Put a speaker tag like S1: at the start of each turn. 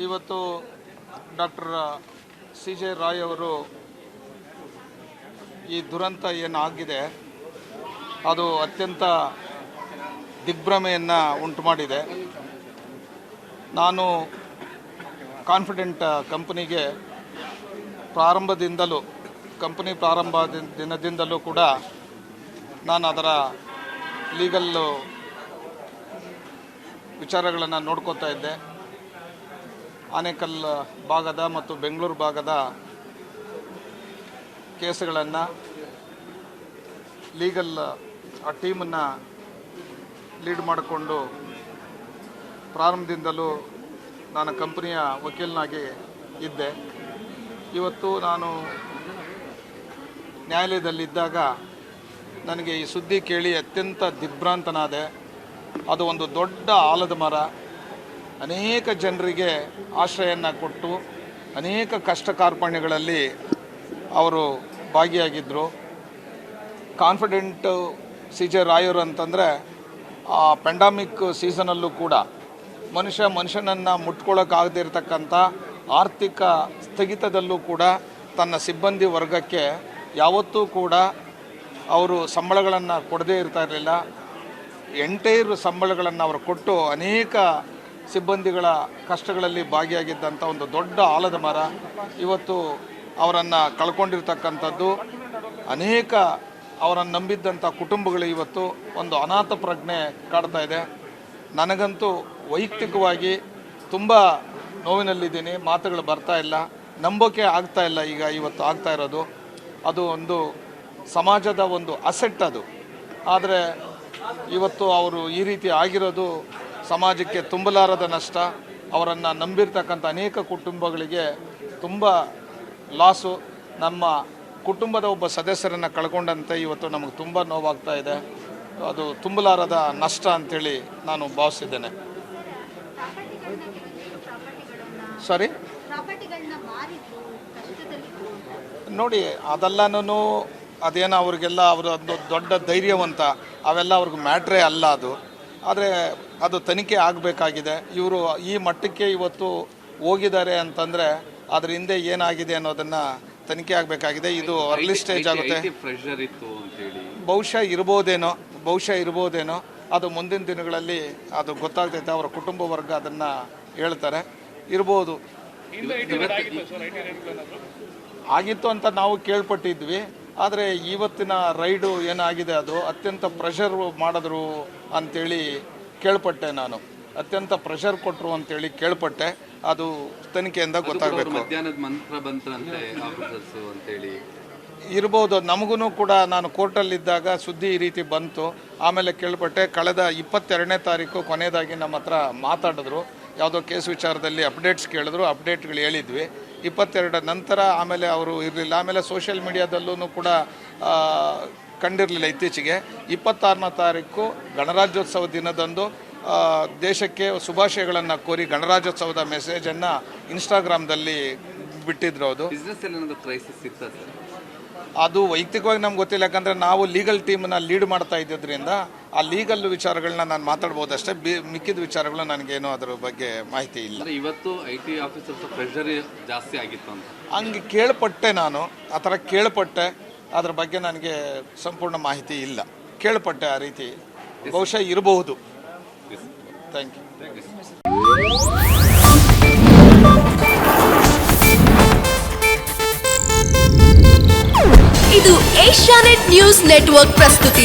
S1: ಇವತ್ತು doctor CJ Roy ಅವರು ಈ ದುರಂತ ಏನಾಗಿದೆ ಅದು ಅತ್ಯಂತ ದಿಗ್ಭ್ರಮೆಯನ್ನು ಉಂಟು ಮಾಡಿದೆ. ನಾನು ಕಾನ್ಫಿಡೆಂಟ್ ಕಂಪನಿಗೆ ಕಂಪನಿ ಪ್ರಾರಂಭ ದಿನದಿಂದಲೂ ಕೂಡ ನಾನು ಅದರ ಲೀಗಲ್ ವಿಚಾರಗಳನ್ನು ನೋಡ್ಕೋತಾ ಇದ್ದೆ. ಆನೇಕಲ್ ಭಾಗದ ಮತ್ತು ಬೆಂಗಳೂರು ಭಾಗದ ಕೇಸುಗಳನ್ನು ಲೀಗಲ್ ಆ ಟೀಮನ್ನು ಲೀಡ್ ಮಾಡಿಕೊಂಡು ಪ್ರಾರಂಭದಿಂದಲೂ ನಾನು ಕಂಪನಿಯ ವಕೀಲನಾಗಿ ಇದ್ದೆ. ಇವತ್ತು ನಾನು ನ್ಯಾಯಾಲಯದಲ್ಲಿದ್ದಾಗ ನನಗೆ ಈ ಸುದ್ದಿ ಕೇಳಿ ಅತ್ಯಂತ ದಿಗ್ಭ್ರಾಂತನಾದೆ. ಅದು ಒಂದು ದೊಡ್ಡ ಆಲದ ಮರ, ಅನೇಕ ಜನರಿಗೆ ಆಶ್ರಯವನ್ನು ಕೊಟ್ಟು ಅನೇಕ ಕಷ್ಟ ಕಾರ್ಪಣ್ಯಗಳಲ್ಲಿ ಅವರು ಭಾಗಿಯಾಗಿದ್ದರು. ಕಾನ್ಫಿಡೆಂಟ್ CJ ರಾಯರು ಅಂತಂದರೆ ಆ ಪೆಂಡಮಿಕ್ ಸೀಸನಲ್ಲೂ ಕೂಡ ಮನುಷ್ಯನನ್ನು ಮುಟ್ಕೊಳ್ಳೋಕ್ಕಾಗದೇ ಇರತಕ್ಕಂಥ ಆರ್ಥಿಕ ಸ್ಥಗಿತದಲ್ಲೂ ಕೂಡ ತನ್ನ ಸಿಬ್ಬಂದಿ ವರ್ಗಕ್ಕೆ ಯಾವತ್ತೂ ಕೂಡ ಅವರು ಸಂಬಳಗಳನ್ನು ಕೊಡದೇ ಇರ್ತಾ ಇರಲಿಲ್ಲ. ಎಂಟೈರ್ ಸಂಬಳಗಳನ್ನು ಅವರು ಕೊಟ್ಟು ಅನೇಕ ಸಿಬ್ಬಂದಿಗಳ ಕಷ್ಟಗಳಲ್ಲಿ ಭಾಗಿಯಾಗಿದ್ದಂಥ ಒಂದು ದೊಡ್ಡ ಆಲದ ಮರ ಇವತ್ತು ಅವರನ್ನು ಕಳ್ಕೊಂಡಿರ್ತಕ್ಕಂಥದ್ದು. ಅನೇಕ ಅವರನ್ನು ನಂಬಿದ್ದಂಥ ಕುಟುಂಬಗಳು ಇವತ್ತು ಒಂದು ಅನಾಥ ಪ್ರಜ್ಞೆ ಕಾಡ್ತಾ ಇದೆ. ನನಗಂತೂ ವೈಯಕ್ತಿಕವಾಗಿ ತುಂಬ ನೋವಿನಲ್ಲಿದ್ದೀನಿ. ಮಾತುಗಳು ಬರ್ತಾ ಇಲ್ಲ, ನಂಬೋಕೆ ಆಗ್ತಾ ಇಲ್ಲ. ಇವತ್ತು ಆಗ್ತಾ ಇರೋದು ಅದು ಒಂದು ಸಮಾಜದ ಒಂದು ಅಸೆಟ್ ಅದು. ಆದರೆ ಇವತ್ತು ಅವರು ಈ ರೀತಿ ಆಗಿರೋದು ಸಮಾಜಕ್ಕೆ ತುಂಬಲಾರದ ನಷ್ಟ. ಅವರನ್ನು ನಂಬಿರ್ತಕ್ಕಂಥ ಅನೇಕ ಕುಟುಂಬಗಳಿಗೆ ತುಂಬ ಲಾಸು. ನಮ್ಮ ಕುಟುಂಬದ ಒಬ್ಬ ಸದಸ್ಯರನ್ನು ಕಳ್ಕೊಂಡಂತೆ ಇವತ್ತು ನಮಗೆ ತುಂಬ ನೋವಾಗ್ತಾ ಇದೆ. ಅದು ತುಂಬಲಾರದ ನಷ್ಟ ಅಂಥೇಳಿ ನಾನು ಭಾವಿಸಿದ್ದೇನೆ. ಸಾರಿ ನೋಡಿ, ಅದೆಲ್ಲನೂ ಅದೇನೋ ಅವ್ರಿಗೆಲ್ಲ ಅವರು ಒಂದು ದೊಡ್ಡ ಧೈರ್ಯವಂತ, ಅವೆಲ್ಲ ಅವ್ರಿಗೆ ಮ್ಯಾಟ್ರೇ ಅಲ್ಲ ಅದು. ಆದರೆ ಅದು ತನಿಖೆ ಆಗಬೇಕಾಗಿದೆ. ಇವರು ಈ ಮಟ್ಟಕ್ಕೆ ಇವತ್ತು ಹೋಗಿದ್ದಾರೆ ಅಂತಂದರೆ ಅದ್ರ ಹಿಂದೆ ಏನಾಗಿದೆ ಅನ್ನೋದನ್ನು ತನಿಖೆ ಆಗಬೇಕಾಗಿದೆ. ಇದು ಅರ್ಲಿ ಸ್ಟೇಜ್ ಆಗುತ್ತೆ. ಬಹುಶಃ ಇರ್ಬೋದೇನೋ ಅದು ಮುಂದಿನ ದಿನಗಳಲ್ಲಿ ಅದು ಗೊತ್ತಾಗ್ತೈತೆ. ಅವರ ಕುಟುಂಬ ವರ್ಗ ಅದನ್ನು ಹೇಳ್ತಾರೆ. ಇರ್ಬೋದು, ಆಗಿತ್ತು ಅಂತ ನಾವು ಕೇಳ್ಪಟ್ಟಿದ್ವಿ. ಆದರೆ ಇವತ್ತಿನ ರೈಡು ಏನಾಗಿದೆ ಅದು ಅತ್ಯಂತ ಪ್ರೆಷರ್ ಮಾಡಿದ್ರು ಅಂಥೇಳಿ ಕೇಳ್ಪಟ್ಟೆ. ನಾನು ಅತ್ಯಂತ ಪ್ರೆಷರ್ ಕೊಟ್ಟರು ಅಂತೇಳಿ ಕೇಳ್ಪಟ್ಟೆ. ಅದು ತನಿಖೆಯಿಂದ ಗೊತ್ತಾಗಬೇಕು.
S2: ಮಧ್ಯಾಹ್ನದ ಮಂತ್ರ ಬಂತಂತೆ ಅಂತೇಳಿ
S1: ಇರ್ಬೋದು. ನಮಗೂ ಕೂಡ ನಾನು ಕೋರ್ಟಲ್ಲಿದ್ದಾಗ ಸುದ್ದಿ ಈ ರೀತಿ ಬಂತು. ಆಮೇಲೆ ಕೇಳ್ಪಟ್ಟೆ. ಕಳೆದ 22ನೇ ತಾರೀಕು ಕೊನೆಯದಾಗಿ ನಮ್ಮ ಹತ್ರ ಮಾತಾಡಿದ್ರು. ಯಾವುದೋ ಕೇಸ್ ವಿಚಾರದಲ್ಲಿ ಅಪ್ಡೇಟ್ಸ್ ಕೇಳಿದ್ರು. ಅಪ್ಡೇಟ್ಗಳು ಹೇಳಿದ್ವಿ. 22 ನಂತರ ಆಮೇಲೆ ಅವರು ಇರಲಿಲ್ಲ. ಆಮೇಲೆ ಸೋಷಿಯಲ್ ಮೀಡಿಯಾದಲ್ಲೂ ಕೂಡ ಕಂಡಿರಲಿಲ್ಲ. ಇತ್ತೀಚೆಗೆ 26ನೇ ತಾರೀಕು ಗಣರಾಜ್ಯೋತ್ಸವ ದಿನದಂದು ದೇಶಕ್ಕೆ ಶುಭಾಶಯಗಳನ್ನು ಕೋರಿ ಗಣರಾಜ್ಯೋತ್ಸವದ ಮೆಸೇಜನ್ನು ಇನ್ಸ್ಟಾಗ್ರಾಮ್ದಲ್ಲಿ ಬಿಟ್ಟಿದ್ರು. ಅದು ವೈಯಕ್ತಿಕವಾಗಿ ನಮ್ಗೆ ಗೊತ್ತಿಲ್ಲ. ಯಾಕಂದರೆ ನಾವು ಲೀಗಲ್ ಟೀಮನ್ನ ಲೀಡ್ ಮಾಡ್ತಾ ಇದ್ದಿದ್ದರಿಂದ ಆ ಲೀಗಲ್ ವಿಚಾರಗಳನ್ನ ನಾನು ಮಾತಾಡ್ಬೋದಷ್ಟೇ. ಮಿಕ್ಕಿದ ವಿಚಾರಗಳು ನನಗೇನು ಅದರ ಬಗ್ಗೆ ಮಾಹಿತಿ ಇಲ್ಲ.
S2: ಇವತ್ತು IT ಆಫೀಸರ್ಸ್ ಪ್ರೆಷರ್ ಜಾಸ್ತಿ ಆಗಿತ್ತು ಅಂತ
S1: ಹಂಗೆ ಕೇಳ್ಪಟ್ಟೆ. ನಾನು ಆ ಥರ ಕೇಳ್ಪಟ್ಟೆ. ಅದ್ರ ಬಗ್ಗೆ ನನಗೆ ಸಂಪೂರ್ಣ ಮಾಹಿತಿ ಇಲ್ಲ. ಕೇಳ್ಪಟ್ಟೆ ಆ ರೀತಿ. ಬಹುಶಃ ಇರಬಹುದು. Thank you.
S3: ಇದು ಏಷ್ಯಾನೆಟ್ ನ್ಯೂಸ್ ನೆಟ್ವರ್ಕ್ ಪ್ರಸ್ತುತಿ.